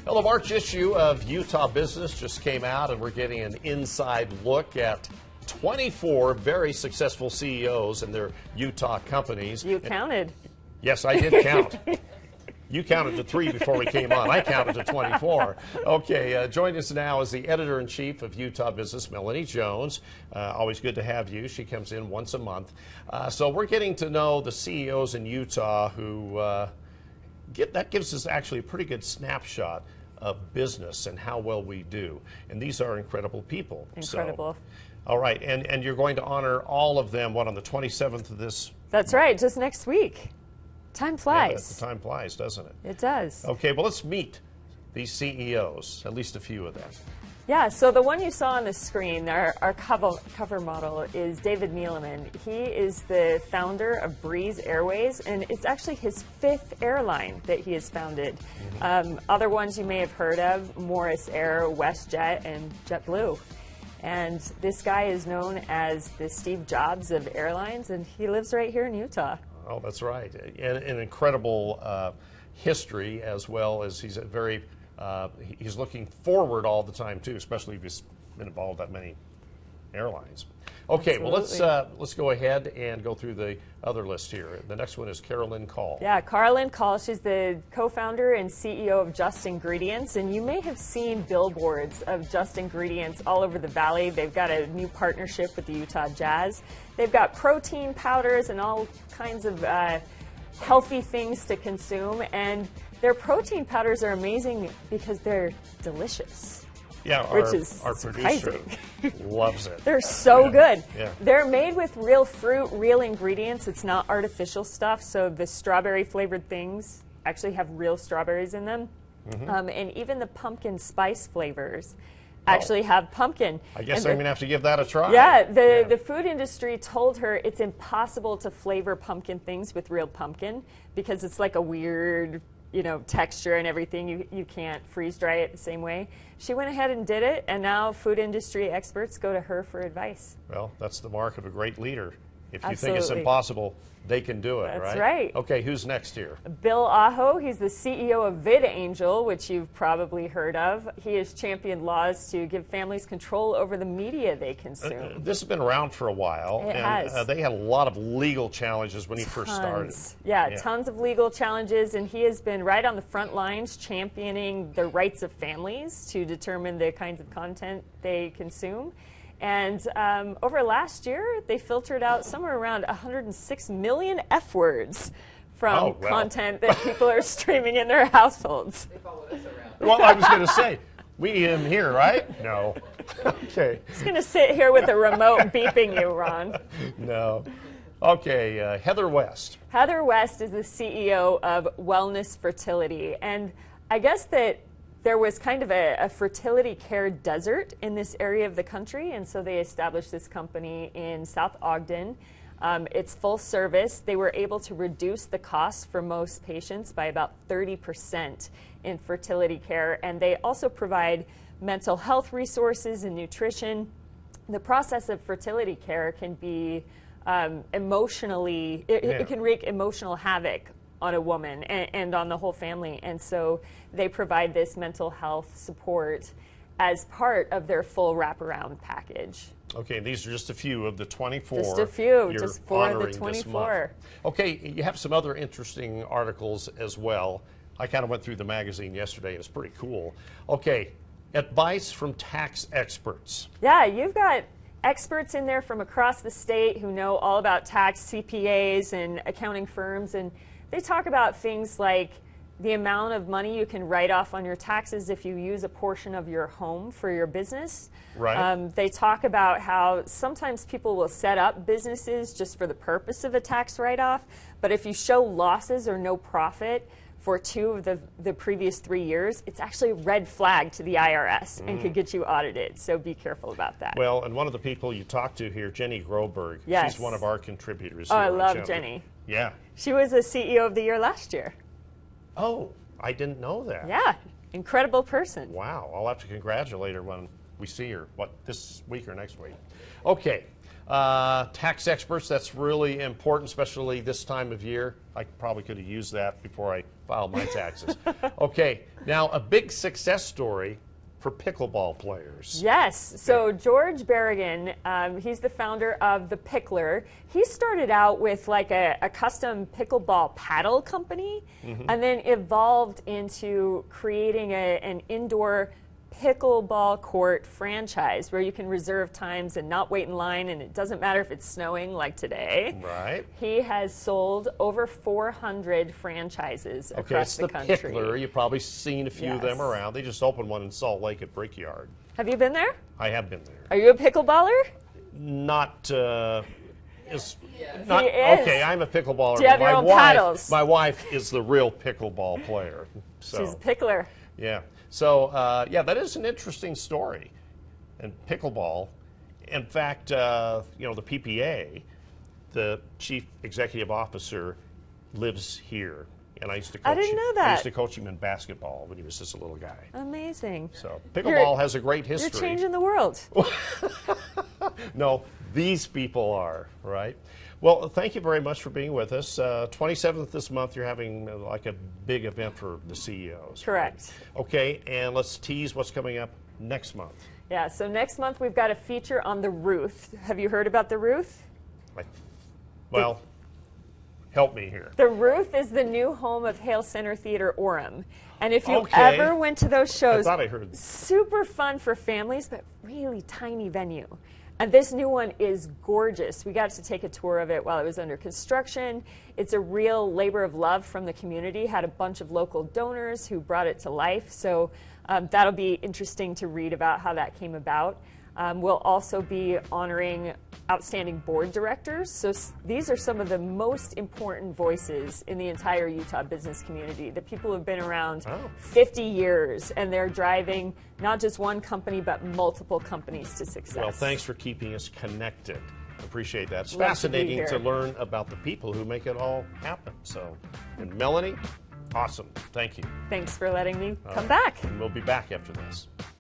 Well, the March issue of Utah Business just came out, and we're getting an inside look at 24 very successful CEOs and their Utah companies. You counted. Yes, I did count. You counted to 3 before we came on. I counted to 24. Okay, joining us now is the editor-in-chief of Utah Business, Melanie Jones. Always good to have you. She comes in once a month. So we're getting to know the CEOs in Utah who that gives us actually a pretty good snapshot of business and how well we do. And these are incredible people. Incredible. So, all right, and you're going to honor all of them, what, on the 27th of this? That's right, just next week. Time flies. Yeah, time flies, doesn't it? It does. Okay, well, let's meet these CEOs, at least a few of them. Yeah, so the one you saw on the screen, our cover model, is David Neeleman. He is the founder of Breeze Airways, and it's actually his 5th airline that he has founded. Other ones you may have heard of, Morris Air, WestJet, and JetBlue. And this guy is known as the Steve Jobs of airlines, and he lives right here in Utah. Oh, that's right. An incredible history, as well as he's a very he's looking forward all the time too, especially if he's been involved in that many airlines. Okay, Absolutely. well, let's go ahead and go through the other list here. The next one is Carolyn Call. Yeah, Carolyn Call. She's the co-founder and CEO of Just Ingredients, and you may have seen billboards of Just Ingredients all over the valley. They've got a new partnership with the Utah Jazz. They've got protein powders and all kinds of healthy things to consume, and their protein powders are amazing because they're delicious. Yeah, our producer loves it. They're so good. Yeah. They're made with real fruit, real ingredients. It's not artificial stuff. So the strawberry flavored things actually have real strawberries in them. And even the pumpkin spice flavors actually have pumpkin. I guess I'm going to have to give that a try. Yeah, the food industry told her it's impossible to flavor pumpkin things with real pumpkin because it's like a weird, texture and everything. You can't freeze dry it the same way. She went ahead and did it, and now food industry experts go to her for advice. Well, that's the mark of a great leader. If you Absolutely. think it's impossible, they can do it, right? That's right. Okay, who's next here? Bill Aho, he's the CEO of VidAngel, which you've probably heard of. He has championed laws to give families control over the media they consume. This has been around for a while. It and has. They had a lot of legal challenges when he first started. Yeah, tons of legal challenges, and he has been right on the front lines championing the rights of families to determine the kinds of content they consume. And over last year, they filtered out somewhere around 106 million F words from content that people are streaming in their households. They followed us around. Well, I was going to say, we in here, right? No. Okay. Just going to sit here with a remote beeping you, Ron. No. Okay, Heather West. Heather West is the CEO of Wellness Fertility. And I guess that there was kind of a fertility care desert in this area of the country, and so they established this company in South Ogden. It's full service. They were able to reduce the cost for most patients by about 30% in fertility care, and they also provide mental health resources and nutrition. The process of fertility care can be it can wreak emotional havoc on a woman and on the whole family. And so they provide this mental health support as part of their full wraparound package. Okay, these are just a few of the 24. Just a few, you're just 4 of the honoring 24. Okay, you have some other interesting articles as well. I kind of went through the magazine yesterday, and it's pretty cool. Okay, advice from tax experts. Yeah, you've got experts in there from across the state who know all about tax, CPAs and accounting firms, and they talk about things like the amount of money you can write off on your taxes if you use a portion of your home for your business. Right. They talk about how sometimes people will set up businesses just for the purpose of a tax write-off, but if you show losses or no profit for 2 of the previous 3 years, it's actually a red flag to the IRS and could get you audited. So be careful about that. Well, and one of the people you talked to here, Jenny Groberg, yes. She's one of our contributors. Oh, here I on love Channel. Jenny. Yeah. She was the CEO of the year last year. Oh, I didn't know that. Yeah, incredible person. Wow, I'll have to congratulate her when we see her, this week or next week. Okay, Tax experts, that's really important, especially this time of year. I probably could have used that before I filed my taxes. Okay, now a big success story for pickleball players. Yes. So George Berrigan, he's the founder of the Pickler. He started out with like a custom pickleball paddle company, and then evolved into creating an indoor pickleball court franchise where you can reserve times and not wait in line, and it doesn't matter if it's snowing like today. Right. He has sold over 400 franchises across the country. It's the Pickler. You've probably seen a few of them around. They just opened one in Salt Lake at Brickyard. Have you been there? I have been there. Are you a pickleballer? Not. He is. Okay, I'm a pickleballer. Do you have your own paddles? My wife is the real pickleball player. So. She's a pickler. Yeah. So, yeah, that is an interesting story. And pickleball, in fact, you know, the PPA, the chief executive officer, lives here. And I used to coach I didn't know that. I used to coach him in basketball when he was just a little guy. Amazing. So, pickleball has a great history. You're changing the world. No, these people are, right? Well, thank you very much for being with us. 27th this month, you're having like a big event for the CEOs. Correct. Right? Okay, and let's tease what's coming up next month. Yeah, so next month we've got a feature on the Ruth. Have you heard about the Ruth? Well, help me here. The Ruth is the new home of Hale Center Theater Orem. And if you ever went to those shows, I thought I heard. Super fun for families, but really tiny venue. And this new one is gorgeous. We got to take a tour of it while it was under construction. It's a real labor of love from the community. Had a bunch of local donors who brought it to life. So that'll be interesting to read about how that came about. We'll also be honoring outstanding board directors. So these are some of the most important voices in the entire Utah business community. The people who have been around 50 years, and they're driving not just one company, but multiple companies to success. Well, thanks for keeping us connected. Appreciate that. It's Love fascinating to learn about the people who make it all happen. So, and Melanie, awesome. Thank you. Thanks for letting me come back. And we'll be back after this.